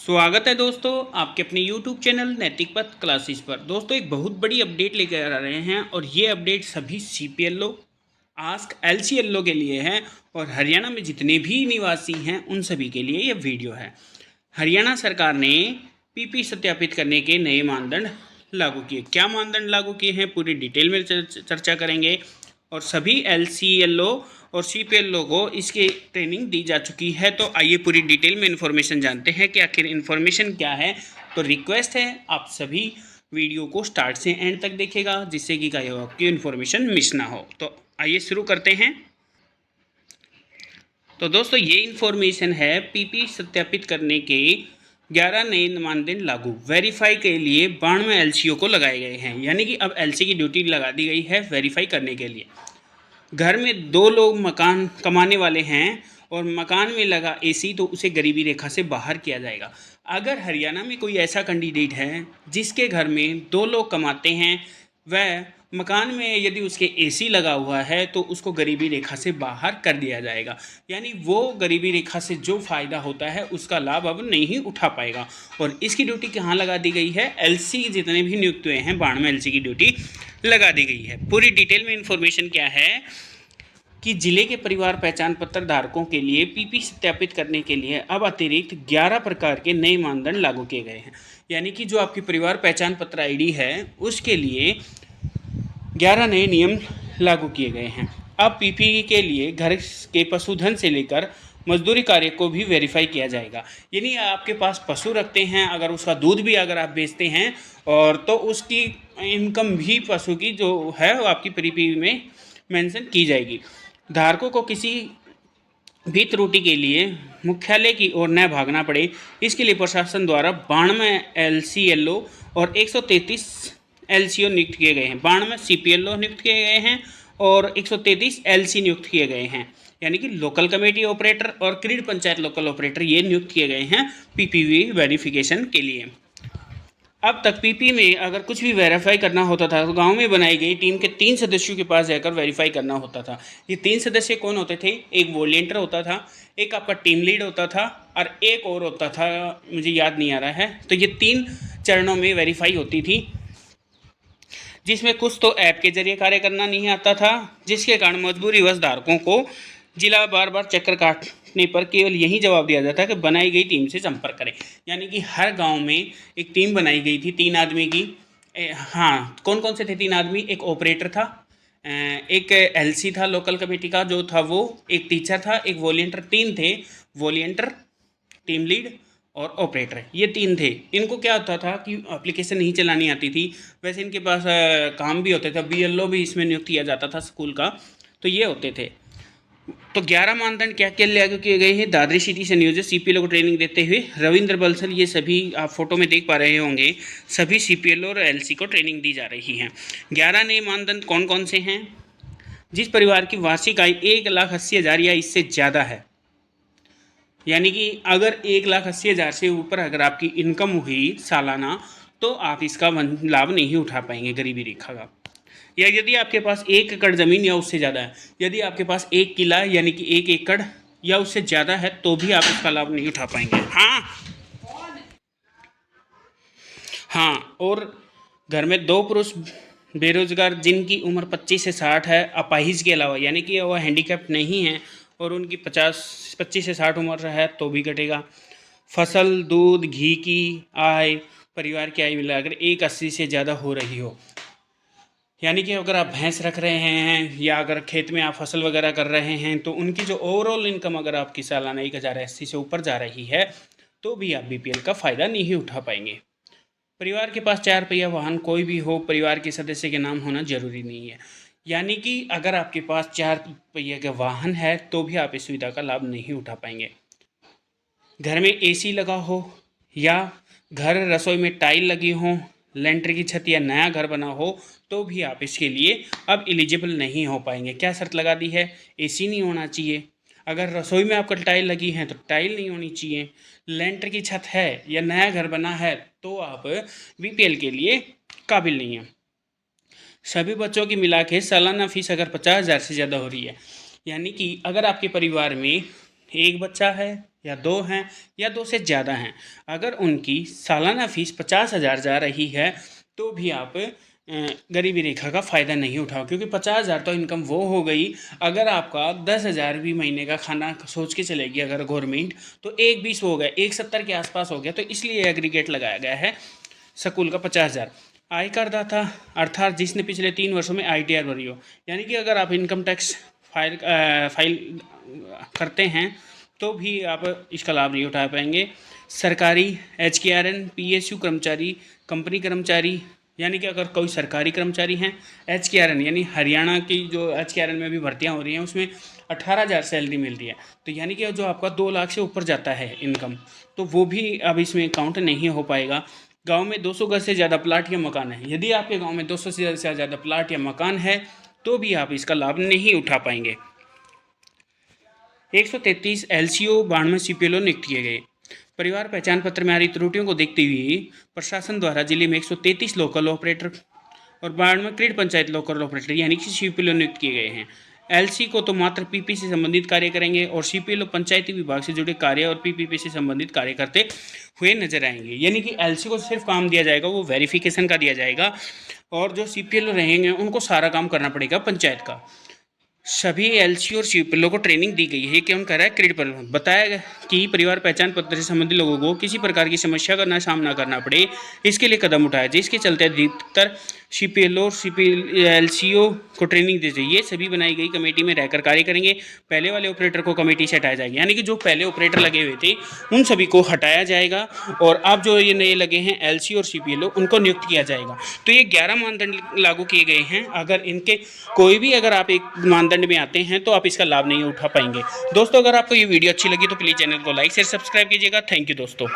स्वागत है दोस्तों आपके अपने YouTube चैनल नैतिक पथ क्लासेस पर। दोस्तों एक बहुत बड़ी अपडेट लेकर आ रहे हैं और ये अपडेट सभी CPLO आस्क LCLO के लिए है और हरियाणा में जितने भी निवासी हैं उन सभी के लिए ये वीडियो है। हरियाणा सरकार ने PP सत्यापित करने के नए मानदंड लागू किए। क्या मानदंड लागू किए हैं पूरी डिटेल में चर्चा करेंगे और सभी LCLO और CPLO को इसकी ट्रेनिंग दी जा चुकी है। तो आइए पूरी डिटेल में इन्फॉर्मेशन जानते हैं कि आखिर इन्फॉर्मेशन क्या है। तो रिक्वेस्ट है आप सभी वीडियो को स्टार्ट से एंड तक देखेगा जिससे कि आपकी इन्फॉर्मेशन मिस ना हो। तो आइए शुरू करते हैं। तो दोस्तों ये इन्फॉर्मेशन है PP सत्यापित करने के 11 नए मानदंड लागू। वेरीफाई के लिए 92 LCO को लगाए गए हैं, यानी कि अब LC की ड्यूटी लगा दी गई है वेरीफाई करने के लिए। घर में 2 लोग मकान कमाने वाले हैं और मकान में लगा AC तो उसे गरीबी रेखा से बाहर किया जाएगा। अगर हरियाणा में कोई ऐसा कैंडिडेट है जिसके घर में 2 लोग कमाते हैं, वह मकान में यदि उसके AC लगा हुआ है तो उसको गरीबी रेखा से बाहर कर दिया जाएगा, यानी वो गरीबी रेखा से जो फ़ायदा होता है उसका लाभ अब नहीं उठा पाएगा। और इसकी ड्यूटी कहाँ लगा दी गई है? LC जितने भी नियुक्त हुए हैं 92 LC की ड्यूटी लगा दी गई है। पूरी डिटेल में इन्फॉर्मेशन क्या है कि जिले के परिवार पहचान पत्र धारकों के लिए PP सत्यापित करने के लिए अब अतिरिक्त 11 प्रकार के नए मानदंड लागू किए गए हैं, यानी कि जो आपकी परिवार पहचान पत्र ID है उसके लिए 11 नए नियम लागू किए गए हैं। अब PP के लिए घर के पशुधन से लेकर मजदूरी कार्य को भी वेरीफाई किया जाएगा, यानी आपके पास पशु रखते हैं, अगर उसका दूध भी अगर आप बेचते हैं और तो उसकी इनकम भी पशु की जो है वो आपकी PP में मेंशन की जाएगी। धारकों को किसी भी त्रुटि के लिए मुख्यालय की ओर न भागना पड़े, इसके लिए प्रशासन द्वारा 92 LCLO और 133 LCO नियुक्त किए गए हैं। 92 CPLO नियुक्त किए गए हैं और 133 LC नियुक्त किए गए हैं, यानी कि लोकल कमेटी ऑपरेटर और क्रीड पंचायत लोकल ऑपरेटर ये नियुक्त किए गए हैं PPV वेरिफिकेशन के लिए। अब तक PP में अगर कुछ भी वेरीफाई करना होता था तो गांव में बनाई गई टीम के 3 सदस्यों के पास जाकर वेरीफाई करना होता था। ये 3 सदस्य कौन होते थे? एक वॉलंटियर होता था, एक आपका टीम लीड होता था और एक और होता था, मुझे याद नहीं आ रहा है। तो ये 3 चरणों में वेरीफाई होती थी, जिसमें कुछ तो ऐप के जरिए कार्य करना नहीं आता था, जिसके कारण मजबूरीवश धारकों को जिला बार बार चक्कर काटने पर केवल यही जवाब दिया जाता है कि बनाई गई टीम से संपर्क करें। यानी कि हर गांव में एक टीम बनाई गई थी 3 आदमी की। हाँ, कौन कौन से थे 3 आदमी? एक ऑपरेटर था, एक LC था लोकल कमेटी का जो था वो, एक टीचर था, एक वॉलंटियर। 3 थे, वॉलंटियर, टीम लीड और ऑपरेटर, ये 3 थे। इनको क्या होता था कि एप्लीकेशन नहीं चलानी आती थी, वैसे इनके पास काम भी होते थे। BLO भी इसमें नियुक्त किया जाता था स्कूल का, तो ये होते थे। तो 11 मानदंड क्या क्या लागू किए गए हैं? दादरी सिटी से नियोजित CPLO को ट्रेनिंग देते हुए रविंद्र बंसल, ये सभी आप फोटो में देख पा रहे होंगे, सभी CPLO और LC को ट्रेनिंग दी जा रही है। 11 नए मानदंड कौन कौन से हैं? जिस परिवार की वार्षिक आय 1,80,000 या इससे ज़्यादा है, यानी कि अगर 1,80,000 से ऊपर अगर आपकी इनकम हुई सालाना तो आप इसका लाभ नहीं उठा पाएंगे गरीबी रेखा का। या यदि आपके पास 1 एकड़ ज़मीन या उससे ज़्यादा है, यदि आपके पास 1 किला यानी कि 1 एकड़ या उससे ज़्यादा है तो भी आप इसका लाभ नहीं उठा पाएंगे। हाँ, और घर में 2 पुरुष बेरोजगार जिनकी उम्र 25 से 60 है, अपाहिज के अलावा, यानी कि वह हैंडीकैप्ड नहीं है और उनकी 25 से 60 उम्र है तो भी कटेगा। फसल, दूध, घी की आय, परिवार की आय मिलाकर 1,80 से ज़्यादा हो रही हो, यानी कि अगर आप भैंस रख रहे हैं या अगर खेत में आप फसल वगैरह कर रहे हैं तो उनकी जो ओवरऑल इनकम अगर आपकी सालाना 1,080 से ऊपर जा रही है तो भी आप BPL का फ़ायदा नहीं उठा पाएंगे। परिवार के पास 4 पहिया वाहन कोई भी हो, परिवार के सदस्य के नाम होना जरूरी नहीं है, यानी कि अगर आपके पास 4 पहिया का वाहन है तो भी आप इस सुविधा का लाभ नहीं उठा पाएंगे। घर में AC लगा हो या घर रसोई में टाइल लगी हो, लेंटर की छत या नया घर बना हो तो भी आप इसके लिए अब एलिजिबल नहीं हो पाएंगे। क्या शर्त लगा दी है? AC नहीं होना चाहिए। अगर रसोई में आपका टाइल लगी है तो टाइल नहीं होनी चाहिए। लेंटर की छत है या नया घर बना है तो आप BPL के लिए काबिल नहीं हैं। सभी बच्चों की मिला के सालाना फीस अगर 50,000 से ज़्यादा हो रही है, यानी कि अगर आपके परिवार में एक बच्चा है या 2 हैं या 2 से ज़्यादा हैं, अगर उनकी सालाना फ़ीस 50,000 जा रही है तो भी आप गरीबी रेखा का फ़ायदा नहीं उठाओ, क्योंकि 50,000 तो इनकम वो हो गई। अगर आपका 10,000 भी महीने का खाना सोच के चलेगी अगर गवर्नमेंट, तो 1,20 हो गया, 1,70 के आसपास हो गया। तो इसलिए एग्रीगेट लगाया गया है स्कूल का 50,000। आय करदाता अर्थात जिसने पिछले 3 वर्षों में ITR भरी हो, यानी कि अगर आप इनकम टैक्स फाइल करते हैं तो भी आप इसका लाभ नहीं उठा पाएंगे। सरकारी HKRN, PSU कर्मचारी, कंपनी कर्मचारी, यानी कि अगर कोई सरकारी कर्मचारी हैं, HKRN यानी हरियाणा की जो HKRN में भी भर्तियां हो रही हैं उसमें 18,000 सैलरी मिल रही है, तो यानी कि जो आपका 2 लाख से ऊपर जाता है इनकम, तो वो भी अब इसमें काउंट नहीं हो पाएगा। गांव में 200 गज से ज़्यादा प्लाट या मकान है, यदि आपके गांव में 200 से ज़्यादा प्लाट या मकान है तो भी आप इसका लाभ नहीं उठा पाएंगे। 133 LCO, 92 CPLO नियुक्त किए गए। परिवार पहचान पत्र में आ रही त्रुटियों को देखते हुए प्रशासन द्वारा जिले में 133 लोकल ऑपरेटर और 92 क्रीड पंचायत लोकल ऑपरेटर यानी कि CPLO नियुक्त किए गए हैं। LC को तो मात्र PP से संबंधित कार्य करेंगे और CPLO पंचायती विभाग से जुड़े कार्य और PPP से संबंधित कार्य करते हुए नजर आएंगे। यानी कि LC को सिर्फ काम दिया जाएगा, वो वेरिफिकेशन का दिया जाएगा, और जो CPLO रहेंगे उनको सारा काम करना पड़ेगा पंचायत का। सभी LC और CPLO को ट्रेनिंग दी गई है कि उन कह रहा है क्रेडिट पर बताया गया कि परिवार पहचान पत्र से संबंधित लोगों को किसी प्रकार की समस्या का सामना करना पड़े, इसके लिए कदम उठाया, जिसके चलते अधिकतर CPLO और LCO को ट्रेनिंग दी जाएगी। ये सभी बनाई गई कमेटी में रहकर कार्य करेंगे। पहले वाले ऑपरेटर को कमेटी से हटाया जाएगा, यानी कि जो पहले ऑपरेटर लगे हुए थे उन सभी को हटाया जाएगा और अब जो ये नए लगे हैं LC और CPLO उनको नियुक्त किया जाएगा। तो ये 11 मानदंड लागू किए गए हैं। अगर इनके कोई भी अगर आप एक मानदंड में आते हैं तो आप इसका लाभ नहीं उठा पाएंगे। दोस्तों, अगर आपको ये वीडियो अच्छी लगी तो प्लीज़ चैनल को लाइक शेयर सब्सक्राइब कीजिएगा। थैंक यू दोस्तों।